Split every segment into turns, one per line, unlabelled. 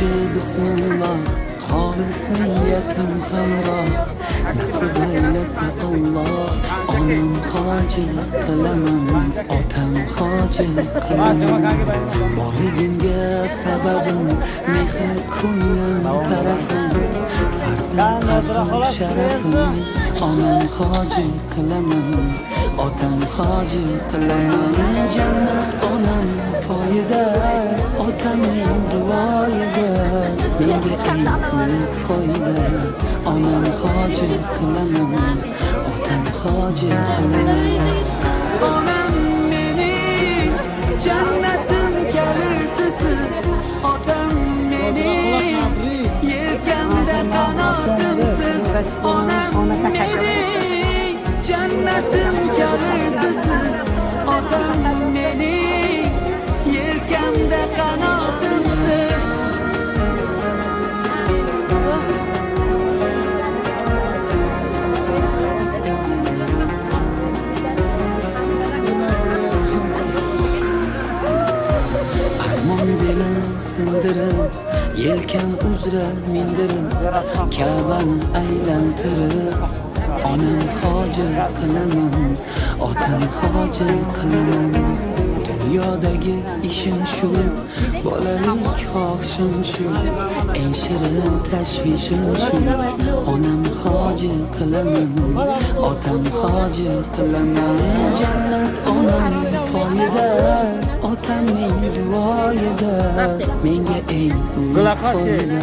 Boshlovchi bismillah, xolis niyatim hamroh. Nasib aylasa Alloh, onam hoji qilaman, otam hoji qilaman. Borligimga sababim mehri ko'nglim tarafim, farzandlarim sharafim. Onam hoji qilaman, otam hoji qilaman. Jannat onam poyida, otamning duoyida. Menga eng ulug' foyda, onam hoji qilaman, otam hoji qilaman. Onam mening jannatim kalitisiz, otam mening yelkamda qanotimsiz. Onam mening jannatim kalitisiz, otam mening yelkamda qanotimsiz. Armon bilan sindirib, yelkam uzra mindirib, Ka'bani aylantirib, onam hoji qilaman, otam hoji qilaman. Dunyodagi ishim shu, bolalik xohishim shu, eng shirin tashvishim shu. Onam hoji qilaman, otam hoji qilaman. Jannat onam poyida, otamning duoyida. Menga eng ulug' foyda,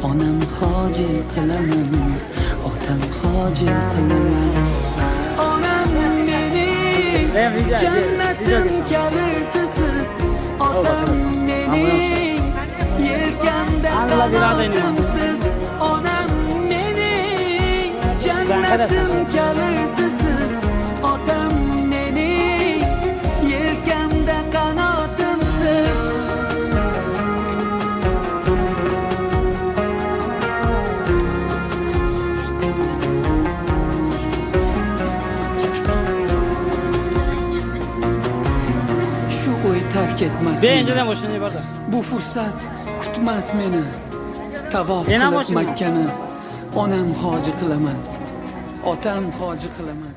onam hoji qilaman, otam hoji qilaman. Onam mening jannatim kalitisiz, otam mening yelkamda qanotimsiz. Onam mening jannatim kalitisiz, otam mening yelkamda qanotimsiz. Shu o'y tark etmas meni. Bu fursat kutmas meni. Tavof qilib Makkani onam hoji qilaman, otam hoji qilaman.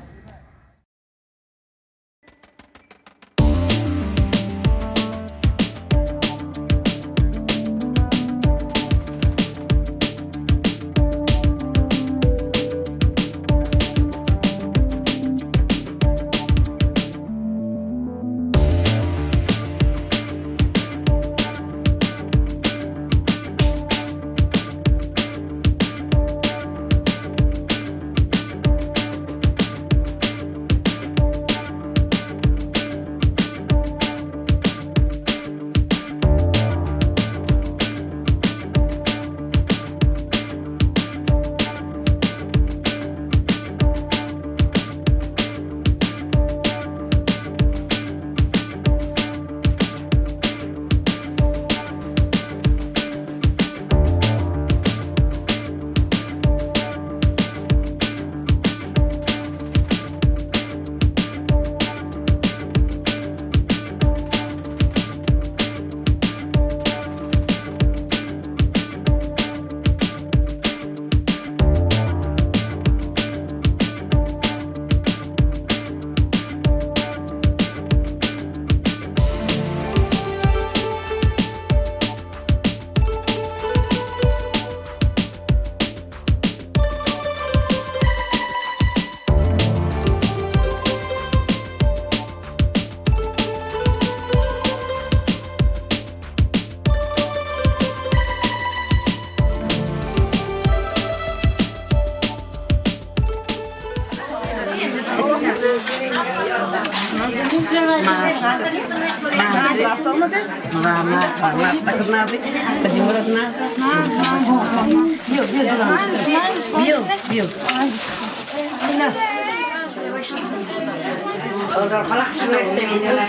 Oldu, halak şuna istemiyorlar.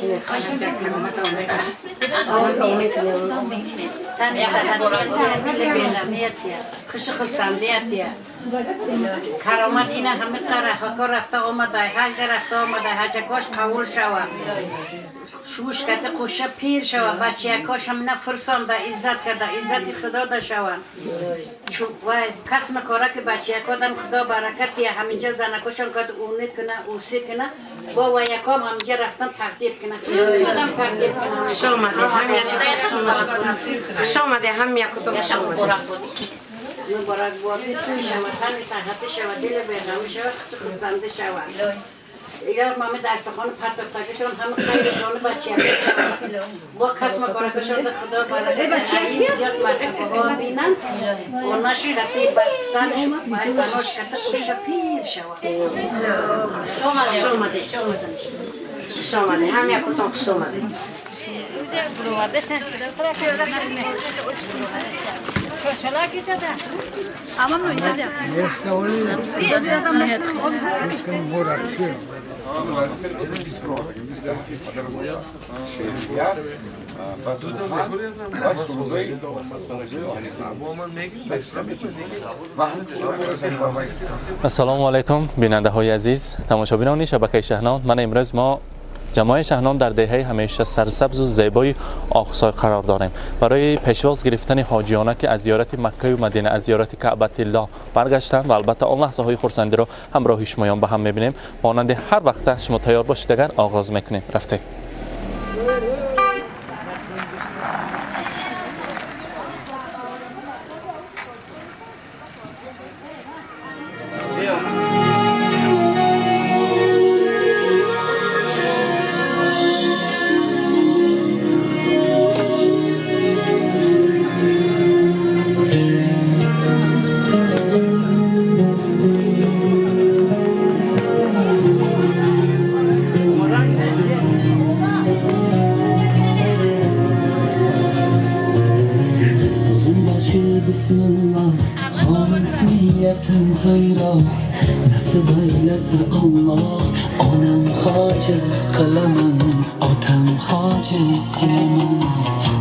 Şimdi kaçacak, kalmadan Tane sahatte belamiyet ya. Kışı kılsan diyet ya. Karamat yine hamit kara hakarakta olmaday, hacarakta olmaday, haca koş kavul şava. Şuş katı koşa pir şava, bachiya koş hamina fırsanda izzat kada, izzati Xudo da şava. Şu vay kasma kora ki bachiya kodam Xudo barakat ya haminca zana koşan kad uni kına, usi kına. Bu vay yakom haminca raktan takdir kına. Adam takdir kına.
Şomade ham şomade ham yakutum şomade.
Mübarek bu abi tüy şava, tane sahatte şava, dile belamı şava, kışı kılsanda şava. Ya mami dershane partakta şun hamı kaydı onu bachiya. Bu kasma kora koşan da Xudo barakat. Bachiya ziyad marka binan. Ona şu katı baksan şu baysan şu katı koşa pir şava.
Şomade ham yakutum şomade.
Ama mı önce de?
السلام علیکم بیننده های عزیز تماشابینان شبکه شهناند. من امروز ما جماعت شهناند در دهه همیشه سرسبز و زیبای آقصای قرار داریم. برای پیشواز گرفتن حاجیانه که از زیارت مکه و مدینه، از زیارت کعبه الله برگشتند و البته آن لحظه های خرسندی رو همراه شمایان به هم میبینیم. مانند هر وقت شما تیار باشید اگر آغاز میکنیم. رفته
Bismillah, hamsiyetim hayra, nasip eylese Allah, onam hacı kılaman, otam hacı kılaman.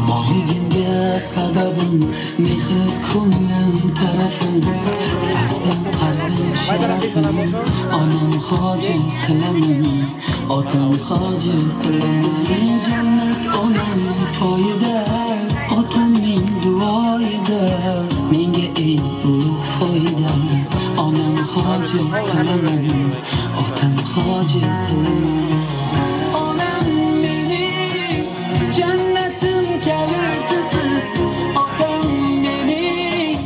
Boyligimga sababim, mehri ko'nglim tarafim, farzim qarzim sharafim, onam hacı kılaman, otam hacı kılaman. Cennet onam poyida, otamning duoyida, menga eng ulug' foyda. Onam hojat qilaman, otam hojat qilaman. Onam mening jannatim kalitisiz, otam mening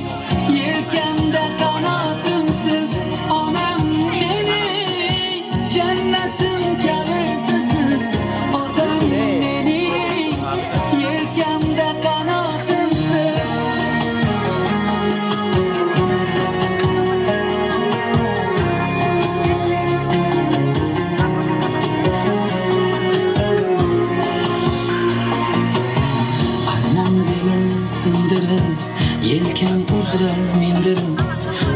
yelkamda qanotimsiz. Onam mening jannatim kalitisiz, otam mening yelkamda qanotimsiz. Sindirib, yelkam uzra mindirib,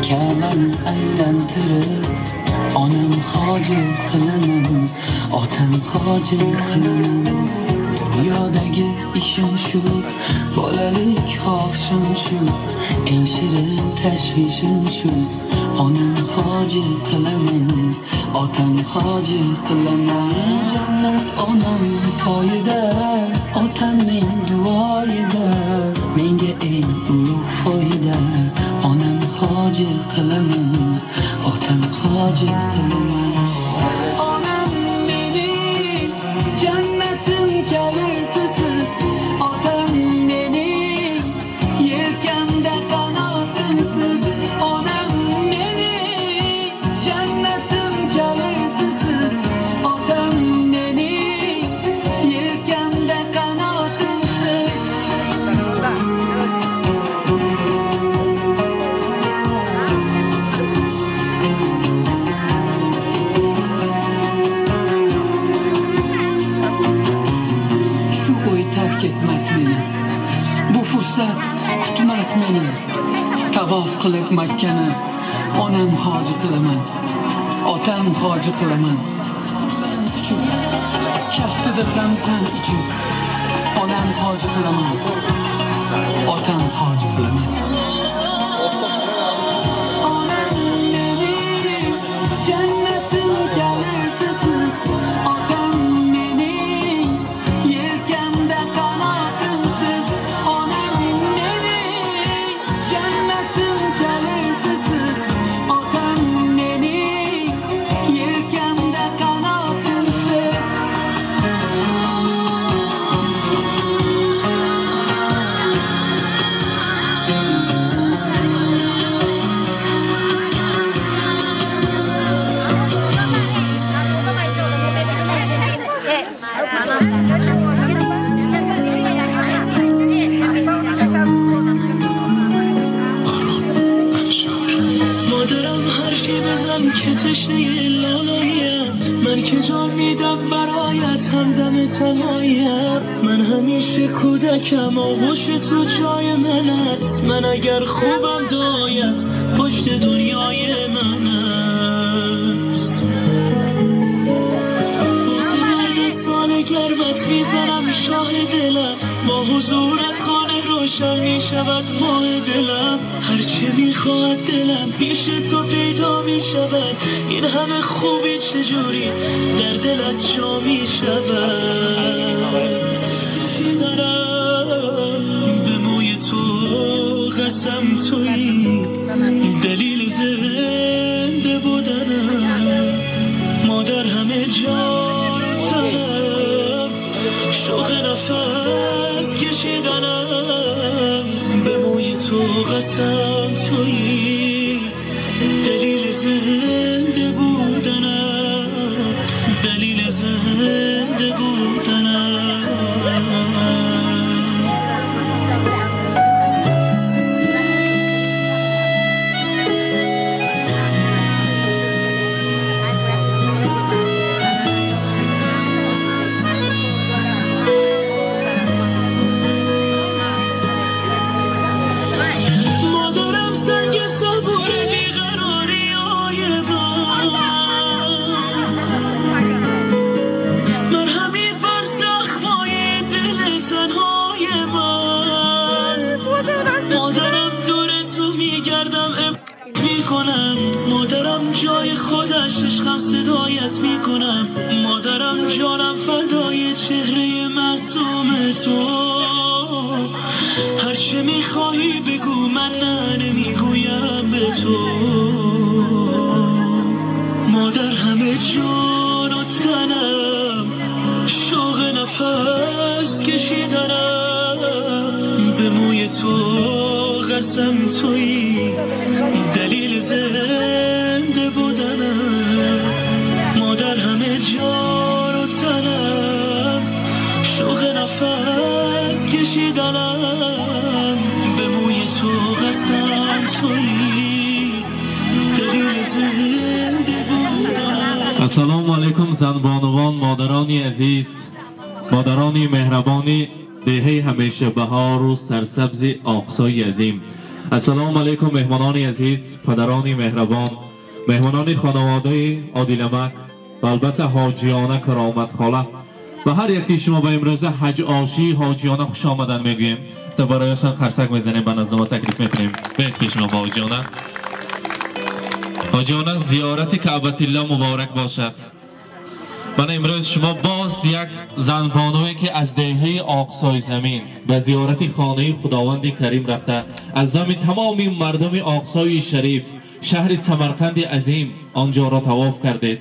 kamani aylantirib, onam hojat qilaman, otam hojat qilaman. Dunyodagi ishim shu, bolalik xohishim shu, eng shirin tashvishim shu. Onam hojat qilaman, otam hojat qilaman. Jannat onam poyida, otamning duoyida, menga eng ulug' foyda. Onam hojat qilaman, otam hojat qilaman. Onam mening jannatim kalitisiz, otam mening yelkamda qanotimsiz. Onam mening jannatim kalitisiz, otam mening yelkamda qanotimsiz. Shu o'y tark etmas meni, bu fursat kutmas meni. Tavof qilib Makkani, onam hoji qilaman, otam hoji qilaman. Kaftida zamzam ichib, onam hoji qilaman, otam hoji qilaman. Onam mening jannatim kalitisiz, otam mening yelkamda qanotimsiz. Onam mening jannatim kalitisiz, otam mening yelkamda qanotimsiz.
مادرم حرفی بزن که تشنه لالاییم، من که جان میدم برایت همدم تنهاییم. من همیشه کودکم آغوش تو جای من است، من اگر خوبم دایت پشت دنیای من است. روزی بعد سال گرمت میزنم شاه دلم، با حضورت خانه روشن میشود ماه دلم. هرچه میخواد دلم پیش تو پیدا میشود، این همه خوبی چجوری در دلت جا میشود. دارم به موی تو قسم تویی، دلیل زنده بودنم. مادر همه جا رو تنم، شوق نفس کشیدنم. به موی تو قسم تویی، دلیل زنده بودنم، دلیل زنده بودنم. مادرم سنگ صبور بیقراری های من همین بر زخمای دل تنهای من. مادرم دور تو میگردم میکنم، مادرم جای خودش عشقم صدایت میکنم. مادرم جانم فدای چهره معصوم تو، هرچه میخواهی بگو من نه نمیگویم به تو. مادر همه جان و تنم، شوق نفس کشیدنم. به موی تو قسم تویی، دلیل زنده بودنم. مادر همه جان و تنم، شوق نفس کشیدنم. به موی تو قسم تویی، دلیل زنده بودنم.
السلام علیکم زنبانوان، مادرانی عزیز، مادرانی مهربانی دهه همیشه بهار و سرسبز آقسای عظیم. السلام علیکم مهمانان عزیز، پدرانی مهربان، مهمانان خانواده عادلمک و البته حاجیان کرامت خاله و هر یکی شما به امروز حج آشی حاجیان خوش آمدن میگویم تا برایشان خرسک میزنیم، به نظر ما تکلیف میکنیم. بید که شما با حاجیان زیارت کعبت الله مبارک باشد. من امروز شما باز یک زنبانوی که از دهه آقسای زمین به زیارت خانه خداوند کریم رفته، از زمین تمامی مردم آقسای شریف شهر سمرقند عظیم آنجا را طواف کردید،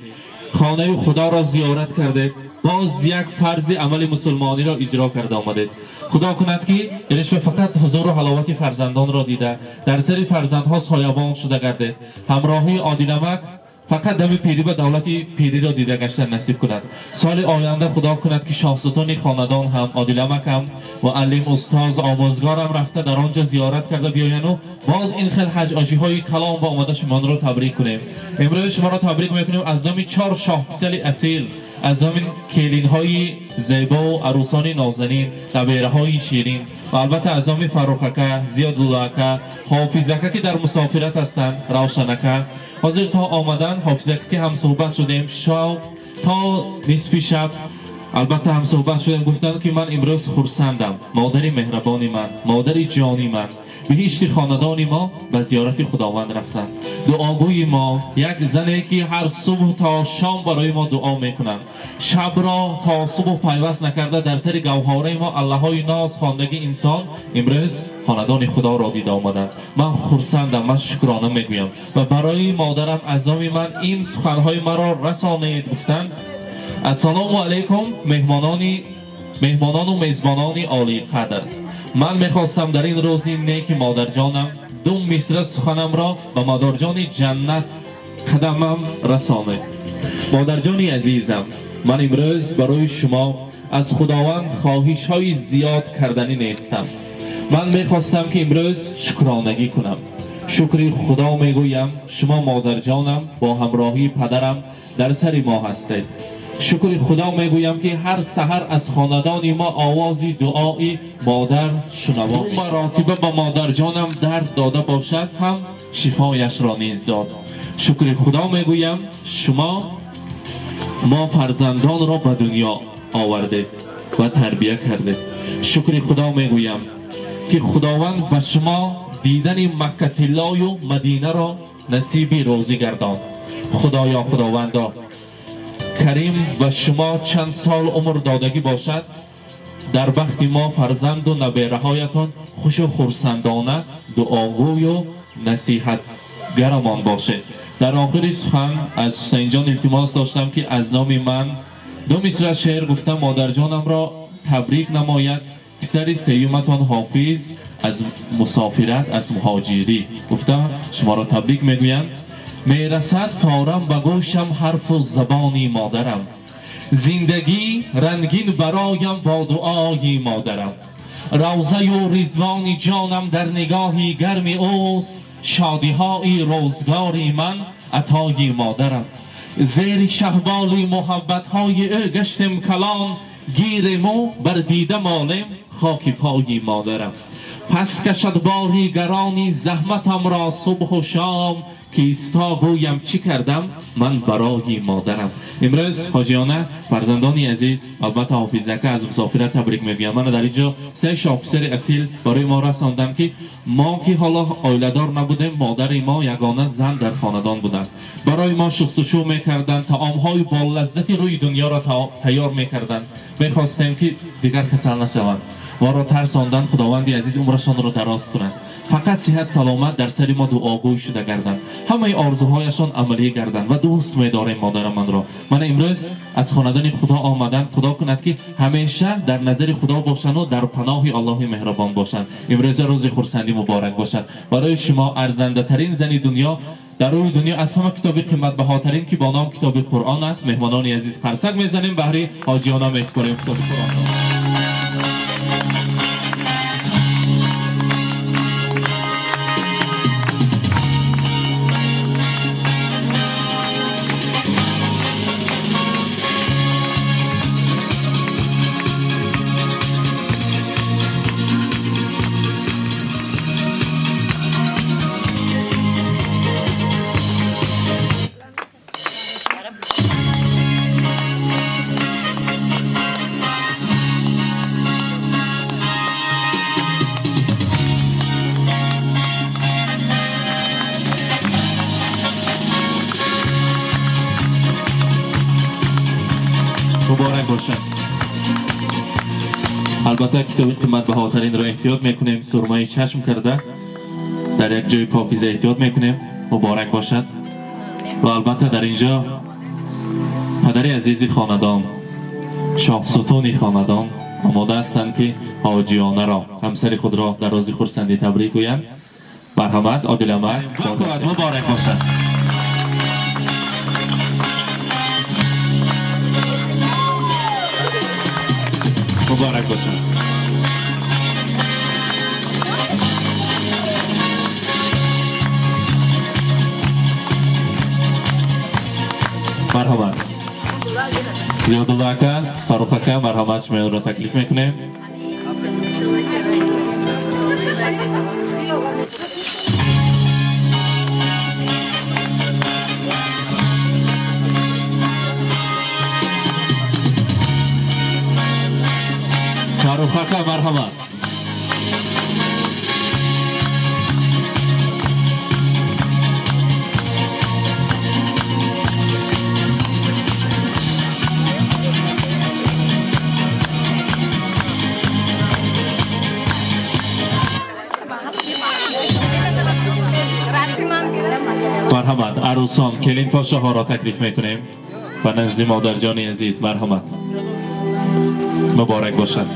خانه خدا را زیارت کردید، باز یک فرض عمل مسلمانی را اجرا کرده آمدید. خدا کند که علشم فقط حضور و حلاوت فرزندان را دیده در سر فرزندها سایبان شده گردید. همراهی عادلمک فقط دم پیری به دولت پیری را دیده گشتن نصیب کند. سال آینده خدا کند که شاهستان خاندان هم عادلمک هم و علیم استاد آموزگار هم رفته در آنجا زیارت کرده بیاین و باز این خیل حج آجی های کلام با آمده شما را تبریک کنیم. امروز شما را تبریک میکنیم از نام 4 شاه پسر اصیل، از نام کلین های زیبا و عروسان نازنین، نبیره های شیرین و البته از نام فروخکه، زیادالله، حافظکه که در مسافرت هستند، روشنکه حاضر تا آمدن. حافظکه که هم صحبت شدیم شب تا نصف شب
البته هم صحبت شدیم گفتن که من امروز خرسندم. مادر مهربانی من، مادر جانی من، بهشت خاندان ما به زیارت خداوند رفتن. دعاگوی ما یک زنی که هر صبح تا شام برای ما دعا میکنند، شب را تا صبح پیوست نکرده در سر گوهره ما الله های ناز خواندگی انسان امروز خاندان خدا را دیده آمدند. من خرسندم، من شکرانه میگویم و برای مادرم عزیزم من این سخنهای مرا رسانید. گفتند السلام علیکم مهمانان و میزبانان عالی قدر. من میخواستم در این روز نیک مادر جانم دو مصرع سخنم را به مادر جان جنت قدمم رسانید. مادر جان عزیزم، من امروز برای شما از خداوند خواهش های زیاد کردنی نیستم. من میخواستم که امروز شکرانگی کنم. شکر خدا میگویم شما مادر جانم با همراهی پدرم در سر ما هستید. شکر خدا میگویم که هر سحر از خاندان ما آوازی دعایی مادر شنوا میشد. مراتبه به مادر جانم درد داده باشد هم شفایش را نیز داد. شکر خدا میگویم شما ما فرزندان را به دنیا آورده و تربیت کرده. شکر خدا میگویم که خداوند به شما دیدن مکه طلای و مدینه را نصیب روزی گرداند. خدایا خداوندا کریم و شما چند سال عمر دادگی باشد، در بخت ما فرزند و نبیره هایتان خوش و خرسندانه دعاگوی و نصیحت گرمان باشد. در آخر سخن از حسین جان التماس داشتم که از نام من دو مصرع شعر گفتم مادر جانم را تبریک نماید پسر سیومتان حافظ از مسافرت از مهاجری. گفتم شما را تبریک میگویم. میرسد فورم به گوشم حرف و زبانی مادرم، زندگی رنگین برایم با دعای مادرم. روزه و رضوان جانم در نگاهی گرمی اوست، شادی های روزگاری من عطای مادرم. زیر شهبال محبت های او گشتم کلان، گیر مو بر دیده مالم خاک پای مادرم. پس کشد باری گرانی زحمتم را صبح و شام، که ایستا گویم چی کردم من برای مادرم. امروز حاجیانه فرزندانی عزیز البته حافظکه از مسافرت تبریک میگویم. من در اینجا سه شاپسر اصیل برای ما رساندن که ما که حالا آیله‌دار نبودیم، مادر ما یگانه زن در خاندان بودند. برای ما شستشو میکردند، طعام‌های با لذت روی دنیا را تیار میکردند. میخواستیم که دیگر کسل نشوند. ما را ترساندن. خداوند عزیز عمرشان را دراز کنند. فقط صحت سلامت در سر ما دعاگوی شده گردند. همه آرزوهایشان عملی گردند و دوست می‌داریم مادر من را. من امروز از خاندان خدا آمدن. خدا کند که همیشه در نظر خدا باشند و در پناه الله مهربان باشند. امروز روز خرسندی مبارک باشد برای شما. ارزنده ترین زن دنیا در روی دنیا از همه کتاب قیمت بهاترین که با نام کتاب قرآن است. مهمانان عزیز قرصک میزنیم بهری حاجیانا میسپاریم کتاب قرآن. مبارک باشد. البته کتاب قیمت بهاترین را احتیاط میکنیم. سرمه چشم کرده در یک جای پاکیزه احتیاط میکنیم. مبارک باشد. و البته در اینجا پدر عزیزی خاندان، شاه سلطان خاندان آماده هستند که حاجیانه را، همسر خود را در روز خرسندی تبریک گویند. مرحمت عادل عمل مبارک باشد. مبارک باشد. مرحبا. زیادالله اکا، فاروق اکا، مرحمت شما را تکلیف میکنیم. Farruxaka marhamat. مرحمت عروسان کلین پاشا ها را تکلیف میکنیم و نزد مادرجان عزیز مرحمت مبارک باشد.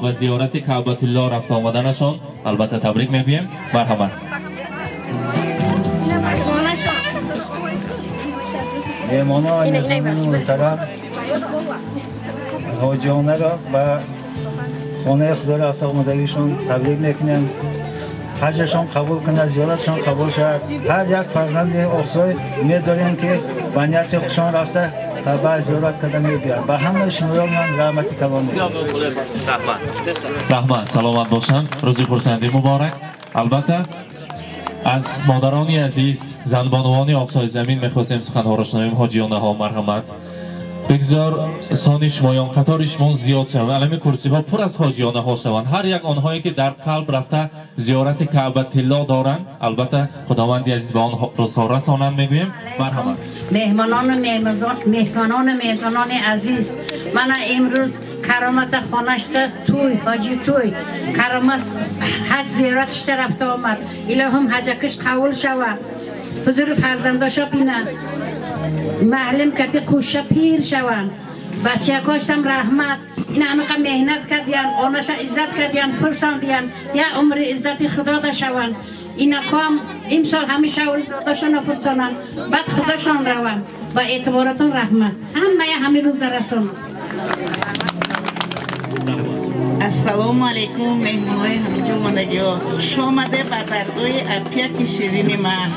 و زیارت کعبه الله رفت آمدنشان البته تبریک میگویم. مرحمت.
مهمانان نظامیان محترم حاجیانه را به خانه خدا رفت آمدگیشان تبریک میکنیم. حجشان قبول کنه، زیارتشان قبول شد. هر یک فرزند اقصای امید داریم که به نیت خوششان رفته تا به زیارت کردن بیاد. به همه شما من رحمت کلام میگم.
رحمت سلامت باشند. روزی خورسندی مبارک. البته از مادران عزیز زنبانوان اقصای زمین میخواستیم سخنها را شنویم. حاجیانه ها مرحمت بگذار سانی شمایان قطار شما زیاد شوند. علم کرسی ها پر از حاجیانه ها شوند. هر یک آنهایی که در قلب رفته زیارت کعبه الله دارند البته خداوند عزیز به آن روزها رسانند میگوییم. مرحمت.
مهمانان میزبانان عزیز، من امروز کرامت خانشت توی حاجی توی کرامت حج زیارتش رفته آمد. الهام حجکش قبول شود، حضور فرزنداشا بینن، معلم کتی کوشه پیر شوند، بچه کاشتم رحمت این همه مهنت کردین، آناشا عزت کردین، فرساندین، یا عمر عزت خدا دا شوند. اینا کام امسال همیشه عرض داداشان فرسانن، بعد خداشان روند با اعتباراتون رحمت همه روز درستان.
السلام علیکم مهمانای همینجا ماندگی ها، خوش آمده به درگاه اپیک شیرین من.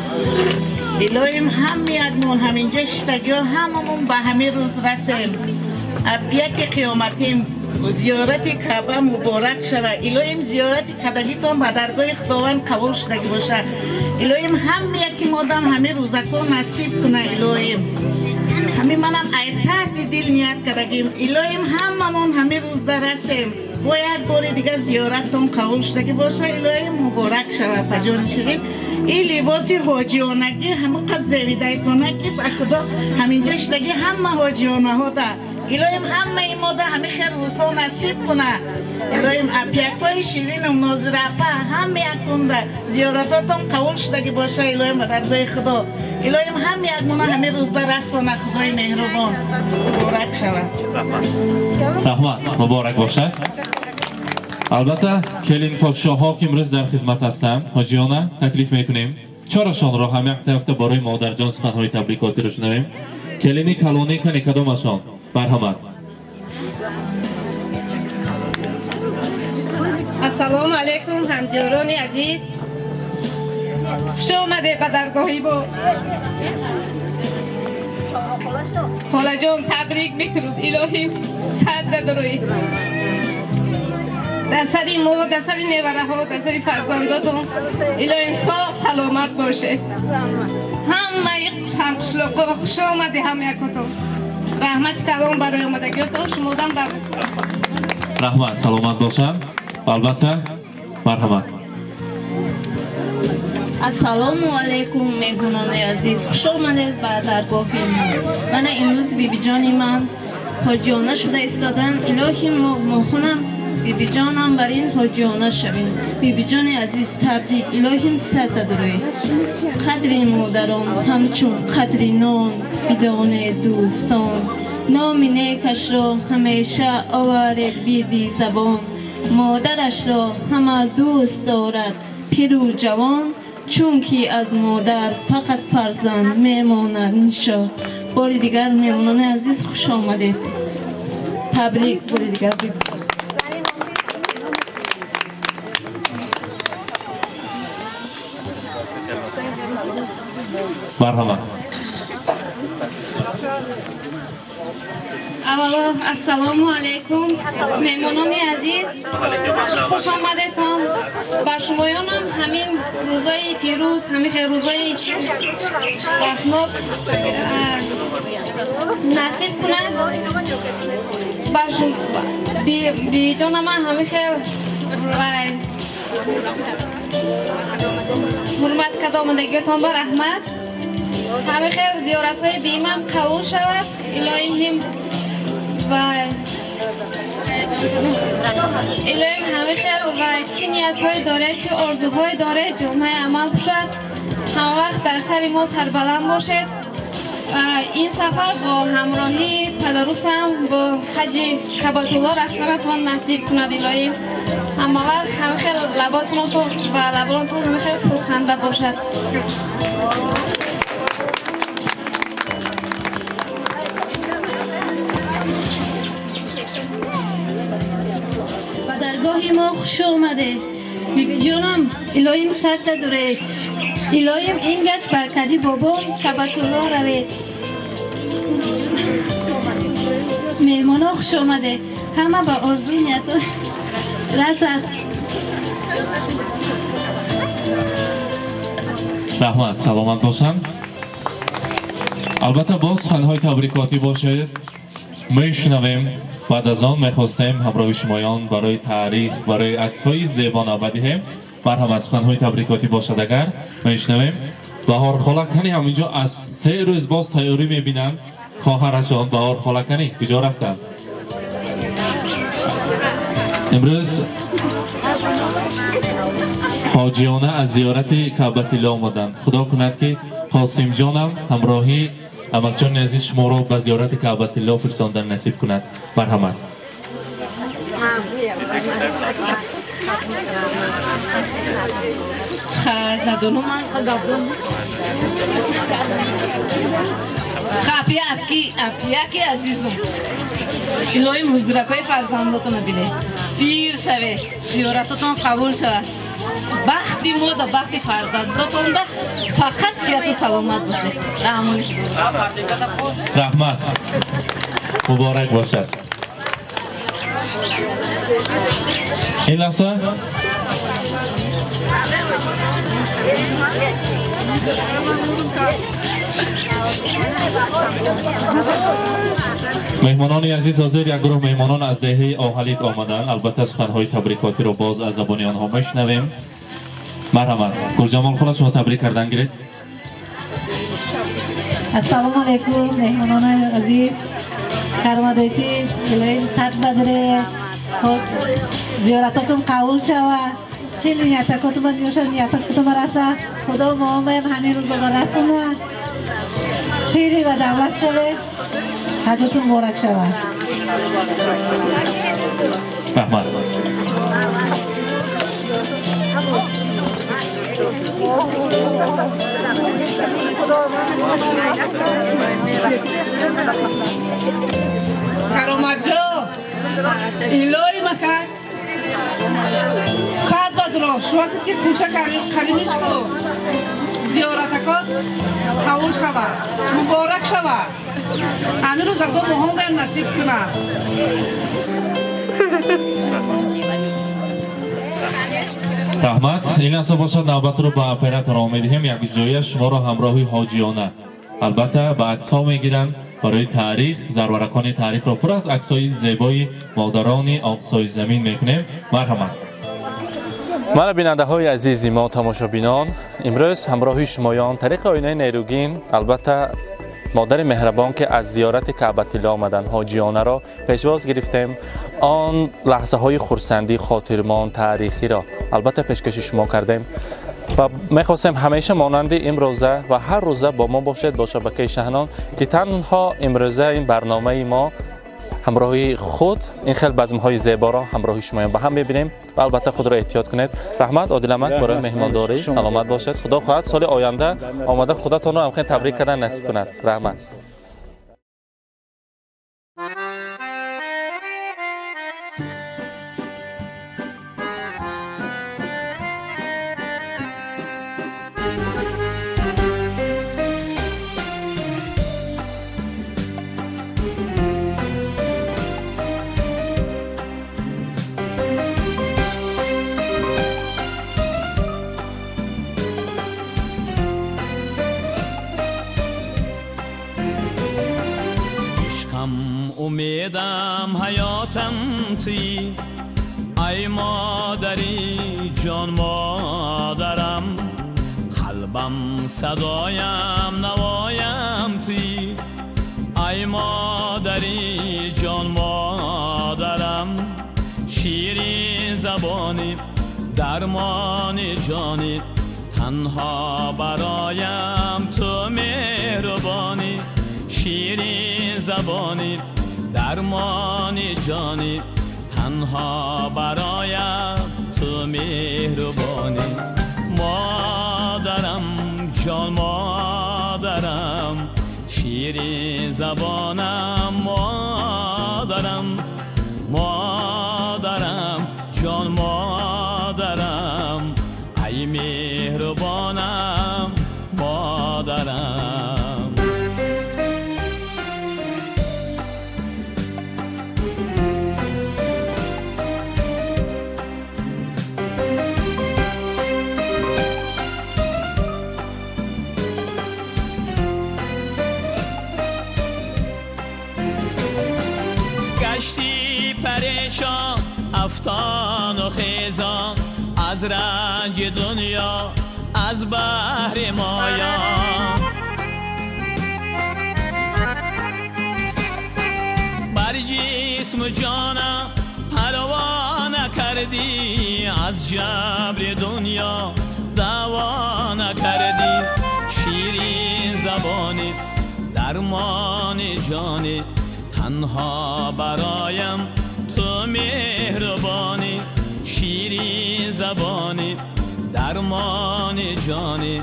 الهیم همون همینجا شتگی ها هممون به همه روز رسیم. اپیک قیامتیم زیارت کعبه مبارک شده. الهیم زیارت کدگیتون به درگاه خداوند قبول شدگی باشه. الهیم یکی مادم همه روزکو نصیب کنه. الهیم همین منم ایتاد دل نیت کردگیم. الهیم هممون همه روز درسیم. باید باری دیگه زیارتتون قبول شدگی باشه. الهیم مبارک شده پجان شدیم. این لباسی حاجیانگی همه قد زیریدایتونه که خدا همینجا شدگی همه حاجیانه ها ده. الهیم این ماده همه خیر روزها نصیب کنه. الهیم اپیکای شیرین و نازرپه همه یکتون ده زیارتاتون قبول شدگی باشه. الهیم بدرگاه خدا. الهیم یکمونه همه روز ده رسانه. خدای مهربان مبارک شود.
رحمت مبارک باشه. البته کلین پادشاه ها که امروز در خدمت هستند حاجیانه تکلیف میکنیم چهارشان را هم یک برای مادرجان سخنهای تبریکاتی رو شنویم. کلینی کلانی کنی کدامشان؟ مرحمت.
السلام علیکم همجوران عزیز، خوش آمده به درگاهی با خاله جان. تبریک میکنم. الهی صد دروی دستری ما، دستری نیوره ها، دستری فرزنداتون الهی صاح سلامت باشه. همه همقشلاقا خوش آمده همه یکتون. رحمت کلام برای آمدگیتون شمودن بر
رحمت سلامت باشن. البته مرحمت.
السلام علیکم مهمانان عزیز، خوش آمدید به درگاه من. امروز بیبی جانی من حاجیانه شده ایستادن. الهی مخونم بیبی جانم بر این حاجیانه شویم. بیبی جان عزیز تبریک. الهیم صد دروی قدر مادران همچون قدر نان بدان دوستان. نام نیکش را همیشه آورد بیدی زبان. مادرش را همه دوست دارد پیر و جوان. چون که از مادر فقط فرزند میماند نشا. بار دیگر مهمانان عزیز خوش آمدید. تبریک بار دیگر بگو.
مرحبا.
اولا السلام علیکم مهمانان عزیز، خوش آمدید با شمایانم همین روزای پیروز، همین روزای بخناک نصیب کنند. بی جان من همین خیل حرمت کرده آمدگیتان با رحمت، همین خیل زیارت های بیمم قبول شود. الهیم و الهیم همه خیل و چی نیت های داره، چی آرزوهای داره جمعه عمل بشد، همه وقت در سر ما سربلند باشد. این سفر با همراهی پدروسم با حجی کعبةالله رفتنتان نصیب کند. الهیم همه وقت همه خیل لباتون و لبانتون همه خیل پرخنده باشد. درگاه ما خوش آمده. بیبی جانم الهیم صد داره. الهیم این گشت برکتی بابام کعبةالله روید. مهمان ها خوش آمده. همه با آرزوی نیت رسد.
رحمت سلامت باشن. البته باز سخنهای تبریکاتی باشه میشنویم. بعد از آن میخواستیم همراه شمایان برای تاریخ، برای عکس‌های زیبا نبدیم مرحمت سخنهای تبریکاتی باشد. اگر میشنویم بهار خالکنی همینجا از 3 روز باز تیاری میبینن. خواهرشان بهار خالکنی کجا رفتن؟ امروز حاجیانه از زیارت کعبةالله آمدن. خدا کند که قاسم جانم همراهی عملچان عزیز شما را به زیارت کعبةالله فرستاندن نصیب کند. مرحمت.
ندونم من قدابم خافیه افکی عزیزم، الهی حضورکای فرزنداتون بینه، پیر شوه، زیارتتون قبول شوه، بختی ما دا بختی فرزنداتون دا فقط صحت و سلامت باشه.
رحمت مبارک باشد. این لحظه مهمانان عزیز حاضر یک گروه مهمانان از دهه آهلیک آمدن. البته سخنهای تبریکاتی رو باز از زبان آنها میشنویم. مرحمت. گلجمال خلا شما تبریک کردن گیرید.
السلام علیکم مهمانان عزیز، کرمادایتی الهیم صد بدره، زیارتاتون قبول شوه، چیلی نیتکاتون من نیوشن نیتکاتون برسه، خدا ما هم همین روز برسونه، پیری و دولت شوه، حجاتون مبارک شوه.
رحمت.
کرامت جو الهی مکن صد بدرو شوکت که توشه کلیمیش کو زیارتکات قبول شوه، مبارک شوه، همین روز اگه مهم بهم نصیب کنه.
رحمت. این لحظه باشد نوبت رو به اپراتور آمدیم. یک جایی شما را همراهی حاجیانه البته به عکس ها میگیرن برای تاریخ، زرورکان تاریخ را پر از عکس های زیبای مادران اقصای زمین میکنیم. مرحمت.
من بیننده های عزیزی ما تماشابینان، امروز همراهی شمایان طریق آینه نیروگین البته مادر مهربان که از زیارت کعبةالله آمدن حاجیانه را پیشواز گرفتیم. آن لحظه های خرسندی خاطرمان تاریخی را البته پیشکش شما کردیم و میخواستیم همیشه مانند امروزه و هر روزه با ما باشد با شبکه شهنان که تنها امروزه این برنامه ما همراهی خود این خیلی بزم‌های زیبا را همراهی شما با هم می‌بینیم و البته خود را احتیاط کنید. رحمت عادلمک برای مهمانداری سلامت باشید. خدا خواهد سال آینده آمده خودتون رو همخواه تبریک کردن نصیب کند. رحمت.
امیدم حیاتم توی ای مادری جان مادرم قلبم صدایم نوایم توی ای مادری جان مادرم شیرین زبانی درمان جانی تنها برایم تو مهربانی شیرین زبانی درمان جانی تنها برایم تو مهربانی مادرم جان مادرم شیرین زبانم مادرم مادرم جان مادرم ای مهربانم مادرم افتان و خیزان از رنج دنیا از بحر مایا بر جسم و جانم پروا نکردی از جبر دنیا دوا نکردی شیرین زبانی درمان جانی تنها برایم تو مهربانی شیرین زبانی درمان جانی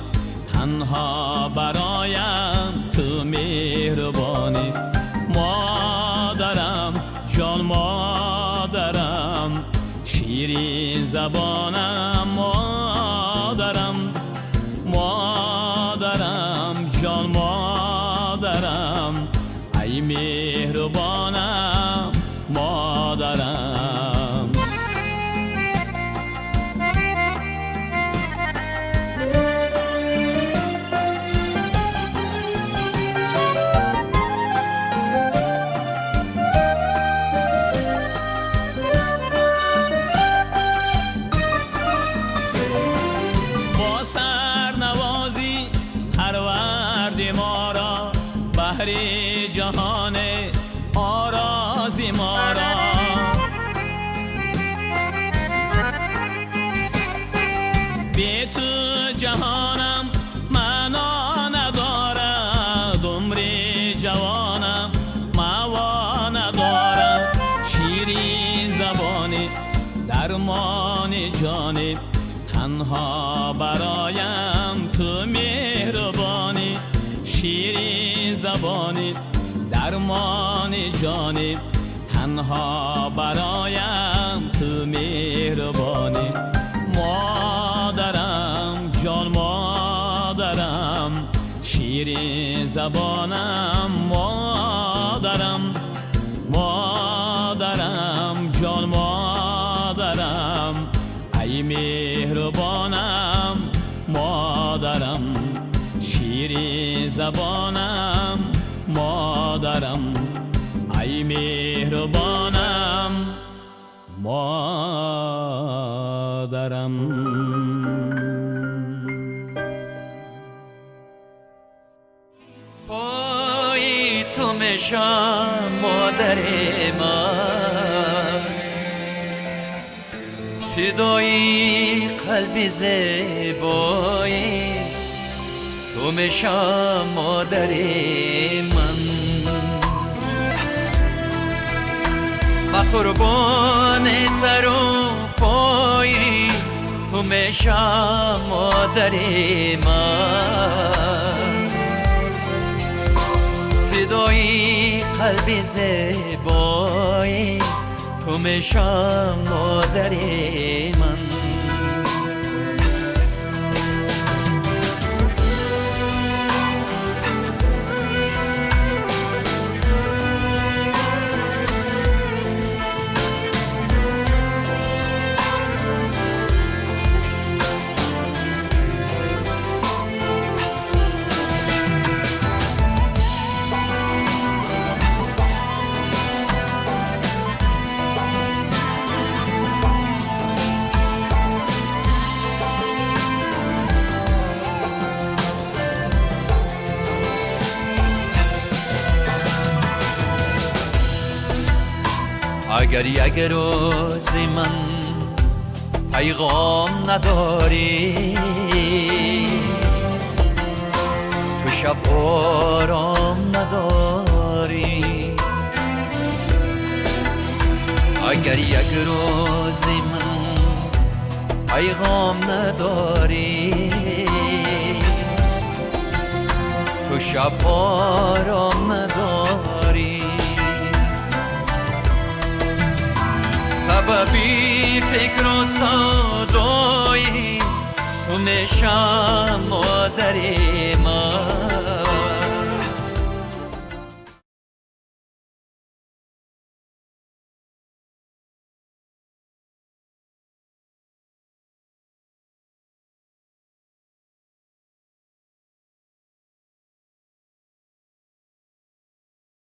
تنها برایم تو مهربانی مادرم جان مادرم شیرین زبانم مادرم مادرم جان مادرم ای مهربانم مادرم با سرنوازی پرورد ما را بحر جهان آرازی ما را بی تو جهانم معنا ندارد عمر جوانم موا ندارد شیرین زبانی درمان جانی تنها برایم تو مهربانی شیرین زبانی درمان جانی تنها برایم تو مهربانی مادرم جان مادرم شیرین زبانم مادرم مادرم جان مادرم ای مهربانم مادرم شیرین زبانم مادرم ای مهربانم مادرم
پای تو میشم مادر من فدای قلب زیبایی تو میشم مادر من و قربان سر و پای تو میشم مادر من، فدای قلب زیبای تو میشم مادر من. اگر یک روزی من پیغام نداری، تو شب آرام نداری، اگر یک روزی من پیغام نداری، تو شب آرام نداری، سببی فکر و صدای تو میشم مادر من،